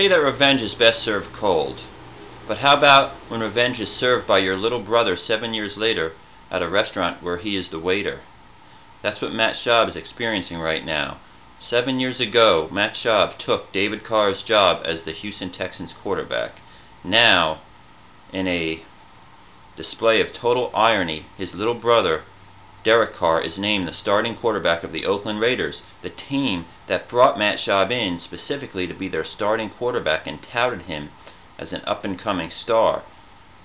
Say that revenge is best served cold. But how about when revenge is served by your little brother 7 years later at a restaurant where he is the waiter? That's what Matt Schaub is experiencing right now. 7 years ago, Matt Schaub took David Carr's job as the Houston Texans quarterback. Now, in a display of total irony, his little brother, Derek Carr, is named the starting quarterback of the Oakland Raiders, the team that brought Matt Schaub in specifically to be their starting quarterback and touted him as an up-and-coming star,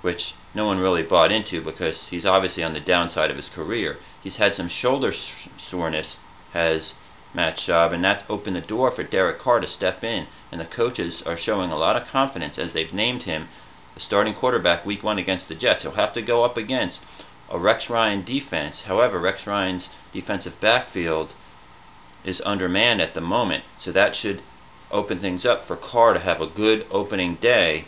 which no one really bought into because he's obviously on the downside of his career. He's had some shoulder soreness, has Matt Schaub, and that's opened the door for Derek Carr to step in, and the coaches are showing a lot of confidence as they've named him the starting quarterback week 1 against the Jets. He'll have to go up against a Rex Ryan defense. However, Rex Ryan's defensive backfield is undermanned at the moment, so that should open things up for Carr to have a good opening day.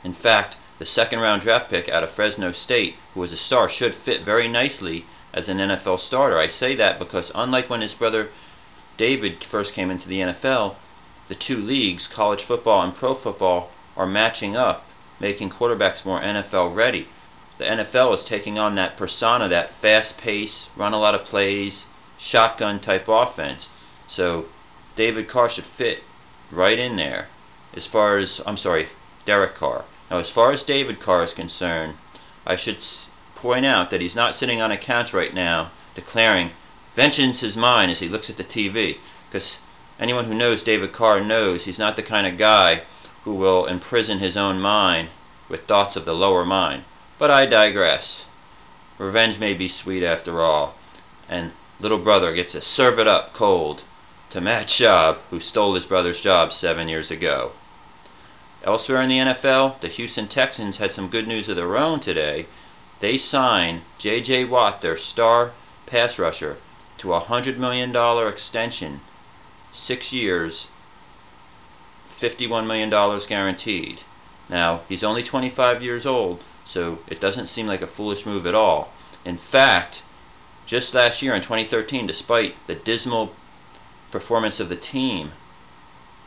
In fact, the second-round draft pick out of Fresno State, who was a star, should fit very nicely as an NFL starter. I say that because unlike when his brother David first came into the NFL, the two leagues, college football and pro football, are matching up, making quarterbacks more NFL ready. The NFL is taking on that persona, that fast pace, run a lot of plays, shotgun type offense. So David Carr should fit right in there. Derek Carr. Now, as far as David Carr is concerned, I should point out that he's not sitting on a couch right now declaring vengeance is mine as he looks at the TV, because anyone who knows David Carr knows he's not the kind of guy who will imprison his own mind with thoughts of the lower mind. But I digress. Revenge may be sweet after all, and little brother gets to serve it up cold to Matt Schaub, who stole his brother's job 7 years ago. Elsewhere in the NFL, the Houston Texans had some good news of their own today. They signed JJ Watt, their star pass rusher, to a $100 million extension, 6 years, $51 million guaranteed. Now, he's only 25 years old, so it doesn't seem like a foolish move at all. In fact, just last year in 2013, despite the dismal performance of the team,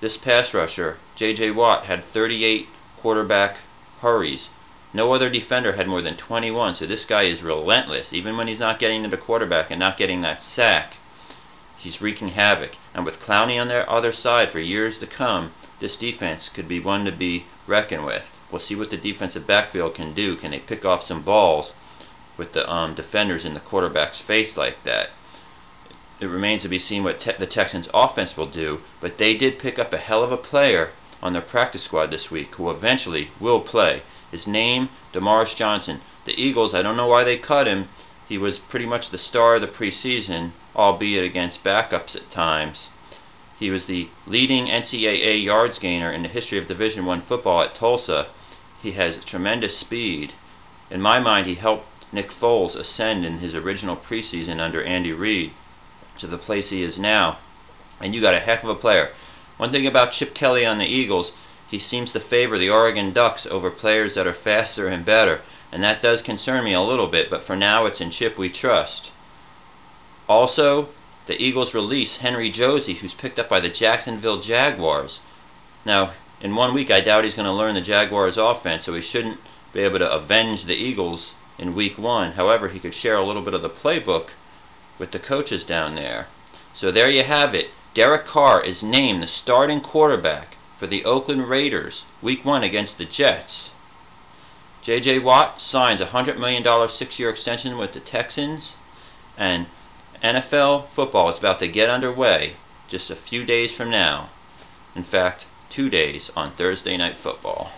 this pass rusher, JJ Watt, had 38 quarterback hurries. No other defender had more than 21, so this guy is relentless. Even when he's not getting to the quarterback and not getting that sack, he's wreaking havoc. And with Clowney on their other side for years to come, this defense could be one to be reckoned with. We'll see what the defensive backfield can do. Can they pick off some balls with the defenders in the quarterback's face like that? It remains to be seen what the Texans offense will do, but they did pick up a hell of a player on their practice squad this week who eventually will play. His name, Demarcus Johnson. The Eagles, I don't know why they cut him. He was pretty much the star of the preseason, albeit against backups at times. He was the leading NCAA yards gainer in the history of Division I football at Tulsa. He has tremendous speed. In my mind, he helped Nick Foles ascend in his original preseason under Andy Reid to the place he is now. And you got a heck of a player. One thing about Chip Kelly on the Eagles, he seems to favor the Oregon Ducks over players that are faster and better, and that does concern me a little bit, but for now it's in Chip we trust. Also, the Eagles release Henry Josey, who's picked up by the Jacksonville Jaguars. Now, in 1 week I doubt he's going to learn the Jaguars offense, so he shouldn't be able to avenge the Eagles in week 1. However, he could share a little bit of the playbook with the coaches down there. So there you have it. Derek Carr is named the starting quarterback for the Oakland Raiders week 1 against the Jets. JJ Watt signs a $100 million 6-year extension with the Texans, and NFL football is about to get underway just a few days from now. In fact, 2 days on Thursday Night Football.